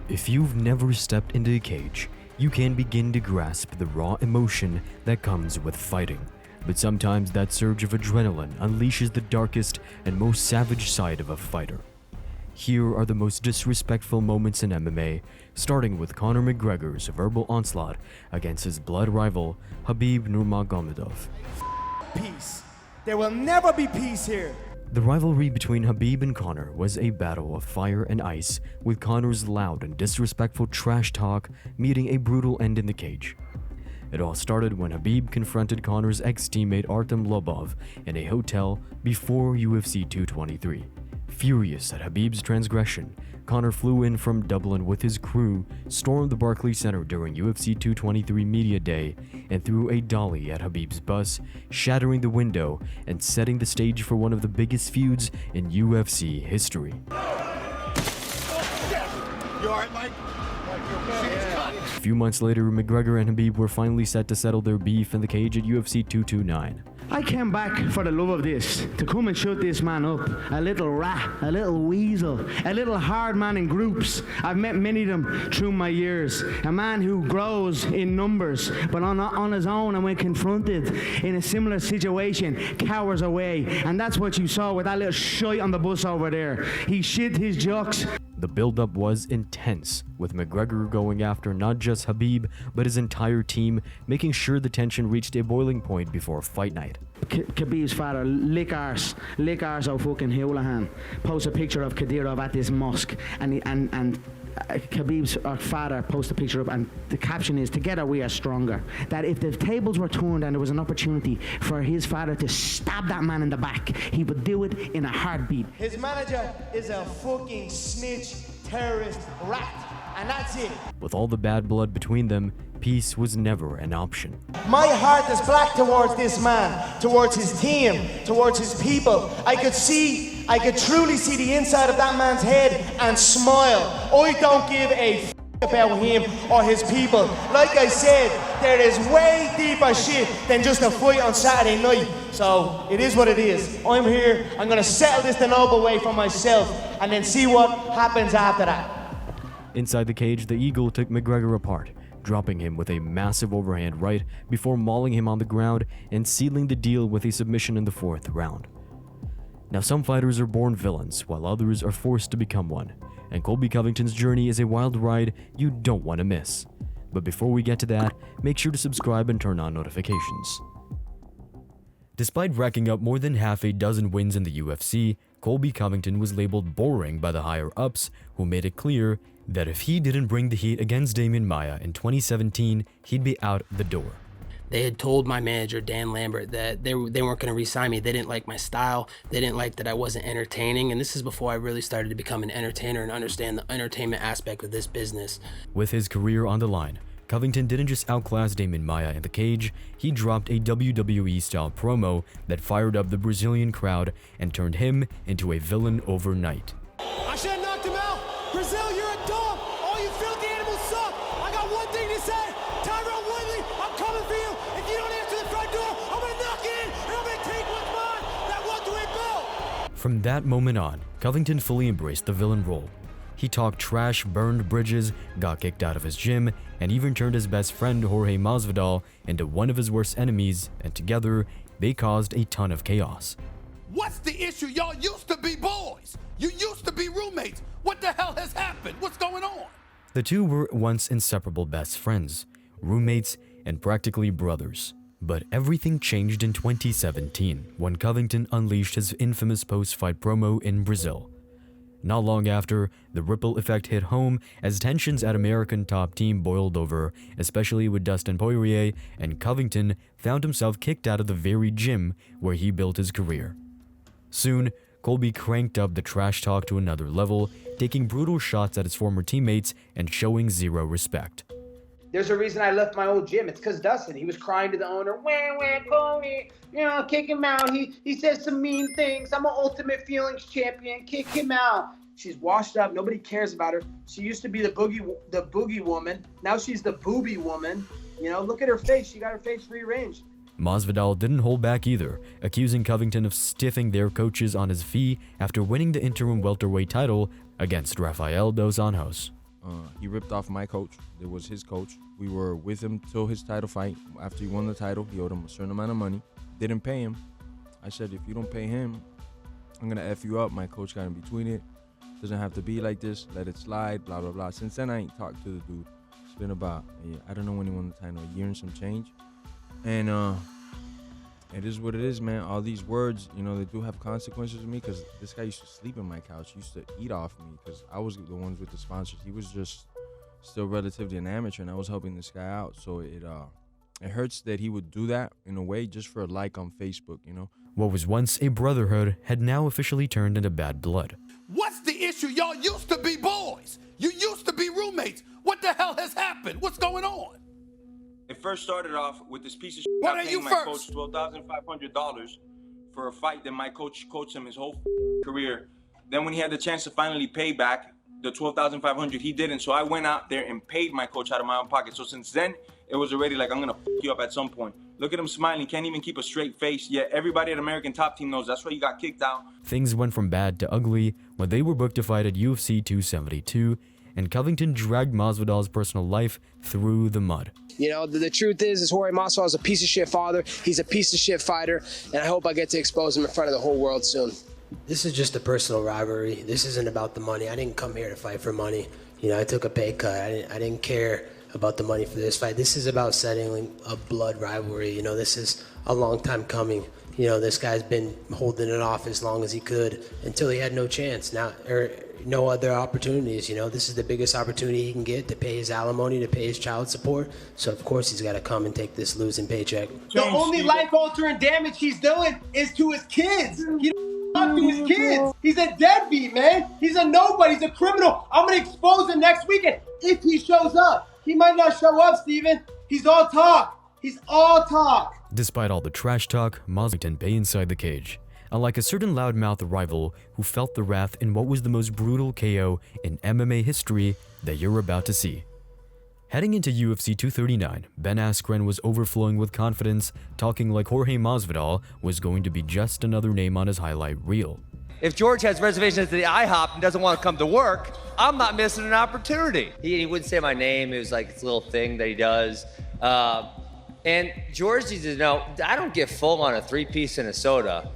If you've never stepped into a cage, you can begin to grasp the raw emotion that comes with fighting. But sometimes that surge of adrenaline unleashes the darkest and most savage side of a fighter. Here are the most disrespectful moments in MMA, starting with Conor McGregor's verbal onslaught against his blood rival, Khabib Nurmagomedov. Peace. There will never be peace here. The rivalry between Khabib and Conor was a battle of fire and ice, with Conor's loud and disrespectful trash talk meeting a brutal end in the cage. It all started when Khabib confronted Conor's ex-teammate Artem Lobov in a hotel before UFC 223. Furious at Khabib's transgression, Conor flew in from Dublin with his crew, stormed the Barclays Center during UFC 223 Media Day, and threw a dolly at Khabib's bus, shattering the window and setting the stage for one of the biggest feuds in UFC history. You alright, Mike? A few months later, McGregor and Khabib were finally set to settle their beef in the cage at UFC 229. I came back for the love of this, to come and shut this man up. A little rat, a little weasel, a little hard man in groups. I've met many of them through my years. A man who grows in numbers, but on his own, and when confronted in a similar situation, cowers away. And that's what you saw with that little shite on the bus over there. He shit his jocks. The build-up was intense, with McGregor going after not just Khabib, but his entire team, making sure the tension reached a boiling point before fight night. Khabib's father, lick arse of fucking Houlihan, posts a picture of Kadyrov at this mosque, and Khabib's father posts a picture up, and the caption is, "Together we are stronger." That if the tables were turned and there was an opportunity for his father to stab that man in the back, he would do it in a heartbeat. His manager is a fucking snitch, terrorist, rat, and that's it. With all the bad blood between them, peace was never an option. My heart is black towards this man, towards his team, towards his people. I could truly see the inside of that man's head and smile. I don't give a f about him or his people. Like I said, there is way deeper shit than just a fight on Saturday night. So it is what it is. I'm here, I'm gonna settle this the noble way for myself and then see what happens after that. Inside the cage, the Eagle took McGregor apart, dropping him with a massive overhand right before mauling him on the ground and sealing the deal with a submission in the fourth round. Now, some fighters are born villains, while others are forced to become one, and Colby Covington's journey is a wild ride you don't want to miss. But before we get to that, make sure to subscribe and turn on notifications. Despite racking up more than half a dozen wins in the UFC, Colby Covington was labeled boring by the higher-ups, who made it clear that if he didn't bring the heat against Damian Maia in 2017, he'd be out the door. They had told my manager, Dan Lambert, that they weren't going to re-sign me. They didn't like my style. They didn't like that I wasn't entertaining. And this is before I really started to become an entertainer and understand the entertainment aspect of this business. With his career on the line, Covington didn't just outclass Damian Maia in the cage, he dropped a WWE-style promo that fired up the Brazilian crowd and turned him into a villain overnight. I should have knocked him out. Brazil, you're a dog. All you filthy animals suck. I got one thing to say. Tyrone Woodley, I'm coming for you. If you don't answer the front door, I'm going to knock it in and I'm going to take what's mine. That welterweight belt. From that moment on, Covington fully embraced the villain role. He talked trash, burned bridges, got kicked out of his gym, and even turned his best friend Jorge Masvidal into one of his worst enemies, and together, they caused a ton of chaos. What's the issue? Y'all used to be boys. You used to be roommates. What the hell has happened? What's going on? The two were once inseparable best friends, roommates, and practically brothers. But everything changed in 2017 when Covington unleashed his infamous post-fight promo in Brazil. Not long after, the ripple effect hit home as tensions at American top team boiled over, especially with Dustin Poirier, and Covington found himself kicked out of the very gym where he built his career. Soon, Colby cranked up the trash talk to another level, taking brutal shots at his former teammates and showing zero respect. There's a reason I left my old gym. It's because Dustin, he was crying to the owner, wah, Cody, kick him out. He says some mean things. I'm an ultimate feelings champion. Kick him out. She's washed up. Nobody cares about her. She used to be the boogie woman. Now she's the booby woman. Look at her face. She got her face rearranged. Masvidal didn't hold back either, accusing Covington of stiffing their coaches on his fee after winning the interim welterweight title against Rafael dos Anjos. He ripped off my coach. It was his coach. We were with him till his title fight. After he won the title, he owed him a certain amount of money. Didn't pay him. I said, if you don't pay him, I'm going to F you up. My coach got in between it. Doesn't have to be like this. Let it slide, blah, blah, blah. Since then, I ain't talked to the dude. It's been about, I don't know when he won the title, a year and some change. And it is what it is, man. All these words, you know, they do have consequences to me, because this guy used to sleep in my couch. He used to eat off me because I was the ones with the sponsors. He was just still relatively an amateur, and I was helping this guy out. So it hurts that he would do that in a way just for a like on Facebook, you know. What was once a brotherhood had now officially turned into bad blood. What's the issue? Y'all used to be boys. You used to be roommates. What the hell has happened? What's going on? It first started off with this piece of shit. What are you my first? coach $12,500 for a fight that my coach coached him his whole career. Then when he had the chance to finally pay back the $12,500, he didn't. So I went out there and paid my coach out of my own pocket. So since then, it was already like, I'm gonna fuck you up at some point. Look at him smiling, can't even keep a straight face. Yet everybody at American Top Team knows that's why he got kicked out. Things went from bad to ugly when they were booked to fight at UFC 272, and Covington dragged Masvidal's personal life through the mud. You know, the truth is Jorge Masvidal is a piece of shit father. He's a piece of shit fighter, and I hope I get to expose him in front of the whole world soon. This is just a personal rivalry. This isn't about the money. I didn't come here to fight for money. You know, I took a pay cut. I didn't care about the money for this fight. This is about settling a blood rivalry. You know, this is a long time coming. You know, this guy's been holding it off as long as he could until he had no chance. Now, no other opportunities. You know, this is the biggest opportunity he can get to pay his alimony, to pay his child support. So of course he's got to come and take this losing paycheck. The only life-altering damage he's doing is to his kids. He don't talk to his kids. He's a deadbeat, man. He's a nobody. He's a criminal. I'm gonna expose him next weekend if he shows up. He might not show up, Steven. He's all talk. He's all talk. Despite all the trash talk, Masvidal pay inside the cage. Unlike a certain loudmouth rival who felt the wrath in what was the most brutal KO in MMA history that you're about to see. Heading into UFC 239, Ben Askren was overflowing with confidence, talking like Jorge Masvidal was going to be just another name on his highlight reel. If George has reservations at the IHOP and doesn't want to come to work, I'm not missing an opportunity. He wouldn't say my name. It was like this little thing that he does. And George needs to know, I don't get full on a 3-piece and a soda.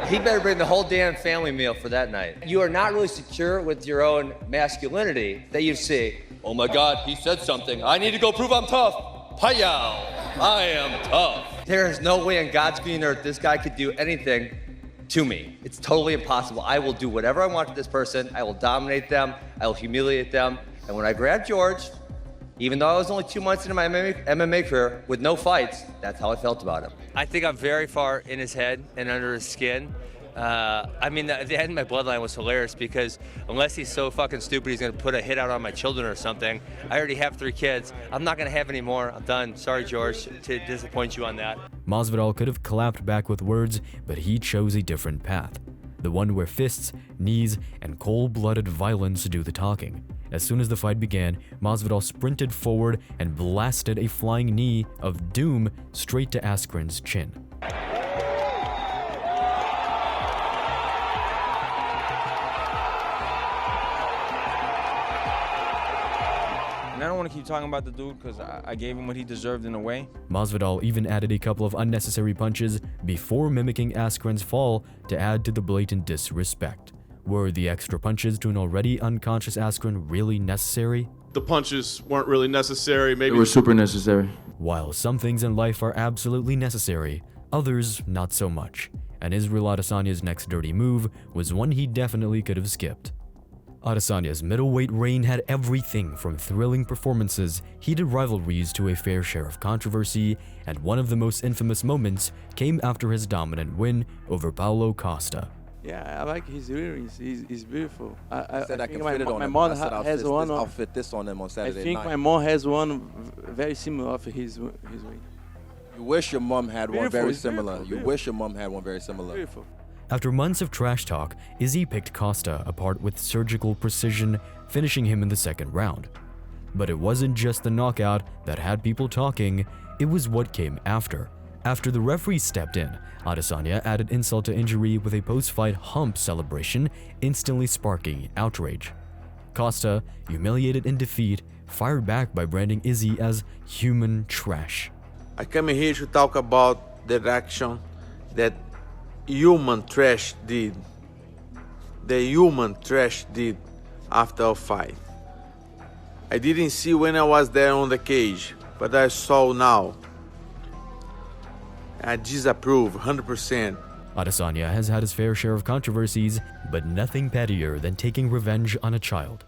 He better bring the whole damn family meal for that night. You are not really secure with your own masculinity that you see. Oh my God, he said something. I need to go prove I'm tough. Hi-yow, I am tough. There is no way on God's green earth this guy could do anything to me. It's totally impossible. I will do whatever I want to this person. I will dominate them. I will humiliate them. And when I grab George, even though I was only 2 months into my MMA career with no fights, that's how I felt about him. I think I'm very far in his head and under his skin. I mean, the end of my bloodline was hilarious because unless he's so fucking stupid he's gonna put a hit out on my children or something. I already have 3 kids. I'm not gonna have any more. I'm done. Sorry, George, to disappoint you on that. Masvidal could have clapped back with words, but he chose a different path. The one where fists, knees, and cold-blooded violence do the talking. As soon as the fight began, Masvidal sprinted forward and blasted a flying knee of doom straight to Askren's chin. And I don't want to keep talking about the dude because I gave him what he deserved in a way. Masvidal even added a couple of unnecessary punches before mimicking Askren's fall to add to the blatant disrespect. Were the extra punches to an already unconscious Askren really necessary? The punches weren't really necessary. Maybe They were super necessary. While some things in life are absolutely necessary, others not so much. And Israel Adesanya's next dirty move was one he definitely could have skipped. Adesanya's middleweight reign had everything from thrilling performances, heated rivalries to a fair share of controversy, and one of the most infamous moments came after his dominant win over Paulo Costa. Yeah, I like his earrings. He's beautiful. I said I think can fit it on my him. mom I said has one. I'll fit this on him on Saturday I think night. my mom has one very similar of his weight. You wish your mom had one very It's similar. beautiful. You wish your mom had one very similar. Beautiful. After months of trash talk, Izzy picked Costa apart with surgical precision, finishing him in the second round. But it wasn't just the knockout that had people talking, it was what came after. After the referee stepped in, Adesanya added insult to injury with a post-fight hump celebration, instantly sparking outrage. Costa, humiliated in defeat, fired back by branding Izzy as human trash. I come here to talk about the action that human trash did. The human trash did after a fight. I didn't see when I was there on the cage, but I saw now. I disapprove 100%. Adesanya has had his fair share of controversies, but nothing pettier than taking revenge on a child.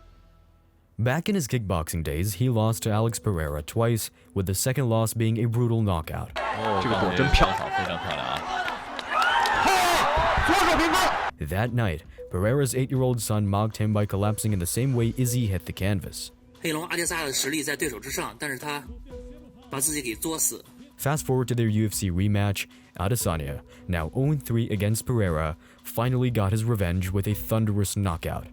Back in his kickboxing days, he lost to Alex Pereira twice, with the second loss being a brutal knockout. That night, Pereira's 8-year-old son mocked him by collapsing in the same way Izzy hit the canvas. Fast forward to their UFC rematch, Adesanya, now 0-3 against Pereira, finally got his revenge with a thunderous knockout.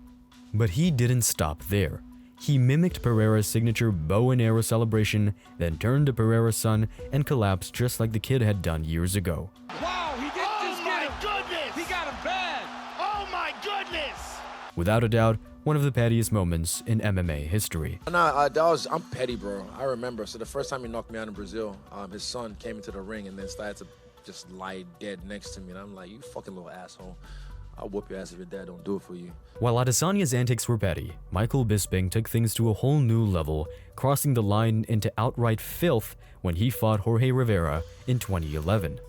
But he didn't stop there. He mimicked Pereira's signature bow and arrow celebration, then turned to Pereira's son and collapsed just like the kid had done years ago. Wow, he didn't just get him. Goodness! He got him bad. Oh my goodness! Without a doubt, one of the pettiest moments in MMA history. I'm petty, bro. I remember. So the first time he knocked me out in Brazil, his son came into the ring and then started to just lie dead next to me. And I'm like, you fucking little asshole. I'll whoop your ass if your dad don't do it for you. While Adesanya's antics were petty, Michael Bisping took things to a whole new level, crossing the line into outright filth when he fought Jorge Rivera in 2011.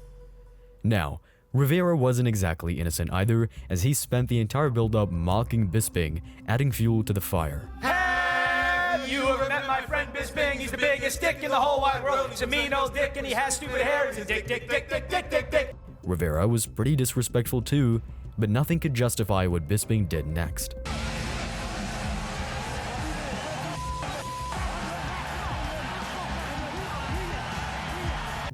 Now, Rivera wasn't exactly innocent either, as he spent the entire build-up mocking Bisping, adding fuel to the fire. Have you ever met my friend Bisping? He's the biggest dick in the whole wide world. He's a mean old dick and he has stupid hair. He's a dick. Rivera was pretty disrespectful too, but nothing could justify what Bisping did next.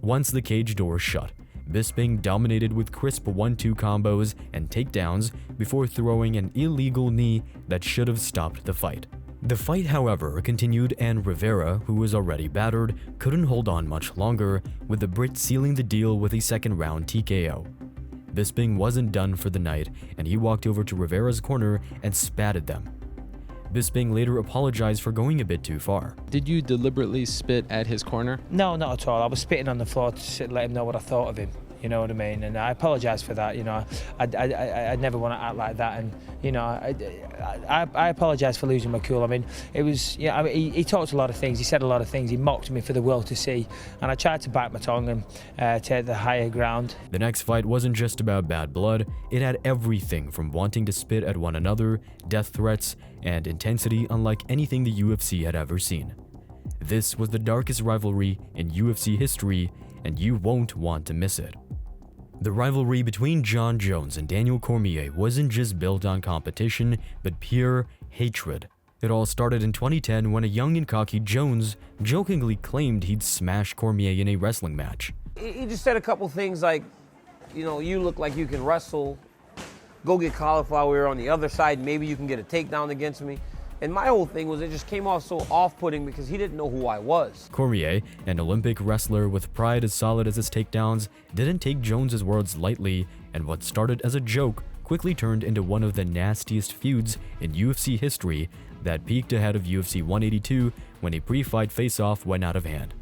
Once the cage door shut, Bisping dominated with crisp 1-2 combos and takedowns before throwing an illegal knee that should have stopped the fight. The fight, however, continued, and Rivera, who was already battered, couldn't hold on much longer, with the Brit sealing the deal with a second-round TKO. Bisping wasn't done for the night, and he walked over to Rivera's corner and spat at them. Bisping later apologized for going a bit too far. Did you deliberately spit at his corner? No, not at all. I was spitting on the floor to let him know what I thought of him. You know what I mean? And I apologise for that. You know, I never want to act like that. And you know, I apologise for losing my cool. I mean, it was, yeah. I mean, he talked a lot of things. He said a lot of things. He mocked me for the world to see. And I tried to bite my tongue and take the higher ground. The next fight wasn't just about bad blood. It had everything from wanting to spit at one another, death threats, and intensity unlike anything the UFC had ever seen. This was the darkest rivalry in UFC history, and you won't want to miss it. The rivalry between Jon Jones and Daniel Cormier wasn't just built on competition, but pure hatred. It all started in 2010 when a young and cocky Jones jokingly claimed he'd smash Cormier in a wrestling match. He just said a couple things like, you know, you look like you can wrestle. Go get cauliflower on the other side. Maybe you can get a takedown against me. And my whole thing was it just came off so off-putting because he didn't know who I was. Cormier, an Olympic wrestler with pride as solid as his takedowns, didn't take Jones's words lightly, and what started as a joke quickly turned into one of the nastiest feuds in UFC history that peaked ahead of UFC 182 when a pre-fight face-off went out of hand.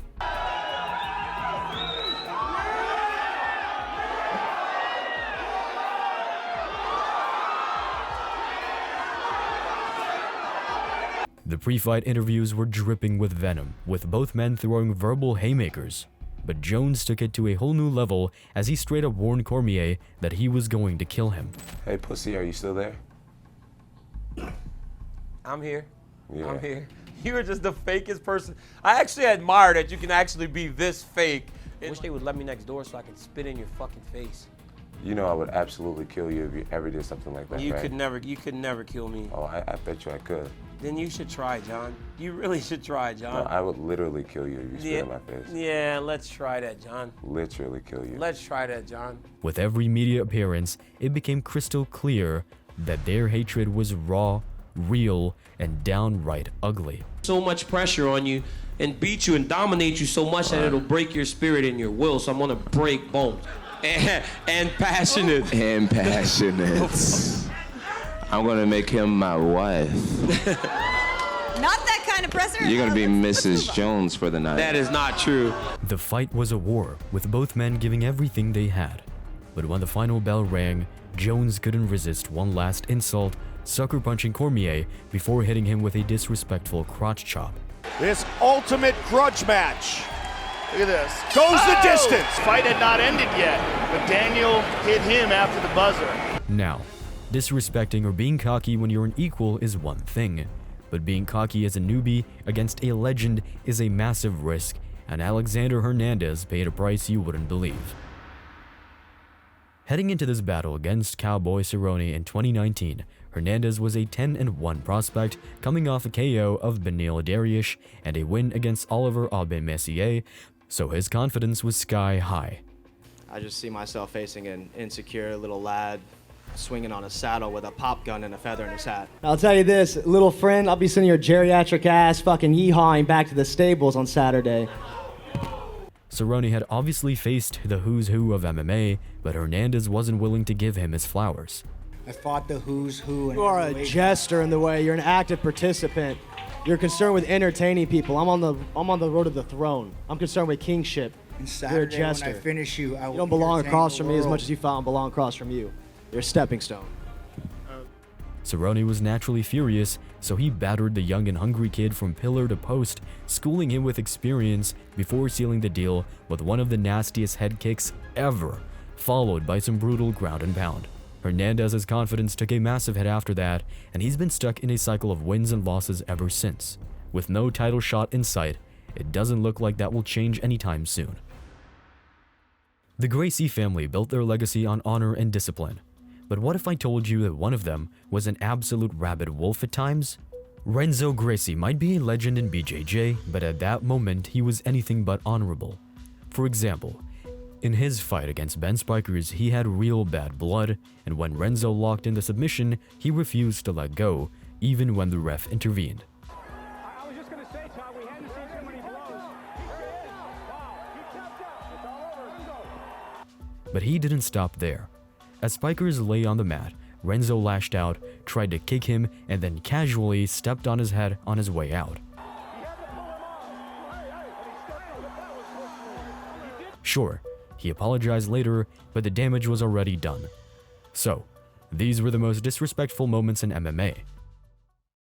The pre-fight interviews were dripping with venom, with both men throwing verbal haymakers. But Jones took it to a whole new level as he straight up warned Cormier that he was going to kill him. Hey pussy, are you still there? I'm here. Yeah. I'm here. You are just the fakest person. I actually admire that you can actually be this fake. I wish they would let me next door so I could spit in your fucking face. You know I would absolutely kill you if you ever did something like that, You right? could never kill me. Oh, I bet you I could. Then you should try, John. You really should try, John. No, I would literally kill you if you spit in my face. Yeah, let's try that, John. Literally kill you. Let's try that, John. With every media appearance, it became crystal clear that their hatred was raw, real, and downright ugly. So much pressure on you and beat you and dominate you so much that it'll break your spirit and your will. So I'm gonna break bones. And passionate. And passionate. I'm gonna make him my wife. Not that kind of presser. You're gonna be Mrs. Jones for the night. That is not true. The fight was a war, with both men giving everything they had. But when the final bell rang, Jones couldn't resist one last insult, sucker punching Cormier before hitting him with a disrespectful crotch chop. This ultimate grudge match. Look at this. Goes the distance. Fight had not ended yet, but Daniel hit him after the buzzer. Now, disrespecting or being cocky when you're an equal is one thing, but being cocky as a newbie against a legend is a massive risk, and Alexander Hernandez paid a price you wouldn't believe. Heading into this battle against Cowboy Cerrone in 2019, Hernandez was a 10-1 prospect coming off a KO of Beneil Dariush and a win against Oliver Aubin-Mercier, so his confidence was sky high. I just see myself facing an insecure little lad swinging on a saddle with a pop gun and a feather in his hat. I'll tell you this, little friend, I'll be sending your geriatric ass fucking yeehawing back to the stables on Saturday. Cerrone had obviously faced the who's who of MMA, but Hernandez wasn't willing to give him his flowers. I fought the who's who. You are a jester in the way. You're an active participant. You're concerned with entertaining people. I'm on the road to the throne. I'm concerned with kingship. And You're a Saturday jester. when I finish you, I will You don't belong entertain across the from me as world. much as you felt I belong across from you. You're a stepping stone. Cerrone was naturally furious, so he battered the young and hungry kid from pillar to post, schooling him with experience before sealing the deal with one of the nastiest head kicks ever, followed by some brutal ground and pound. Hernandez's confidence took a massive hit after that, and he's been stuck in a cycle of wins and losses ever since. With no title shot in sight, it doesn't look like that will change anytime soon. The Gracie family built their legacy on honor and discipline. But what if I told you that one of them was an absolute rabid wolf at times? Renzo Gracie might be a legend in BJJ, but at that moment he was anything but honorable. For example, in his fight against Ben Spijkers, he had real bad blood, and when Renzo locked in the submission, he refused to let go, even when the ref intervened. But he didn't stop there. As Spijkers lay on the mat, Renzo lashed out, tried to kick him, and then casually stepped on his head on his way out. Sure, he apologized later, but the damage was already done. So, these were the most disrespectful moments in MMA.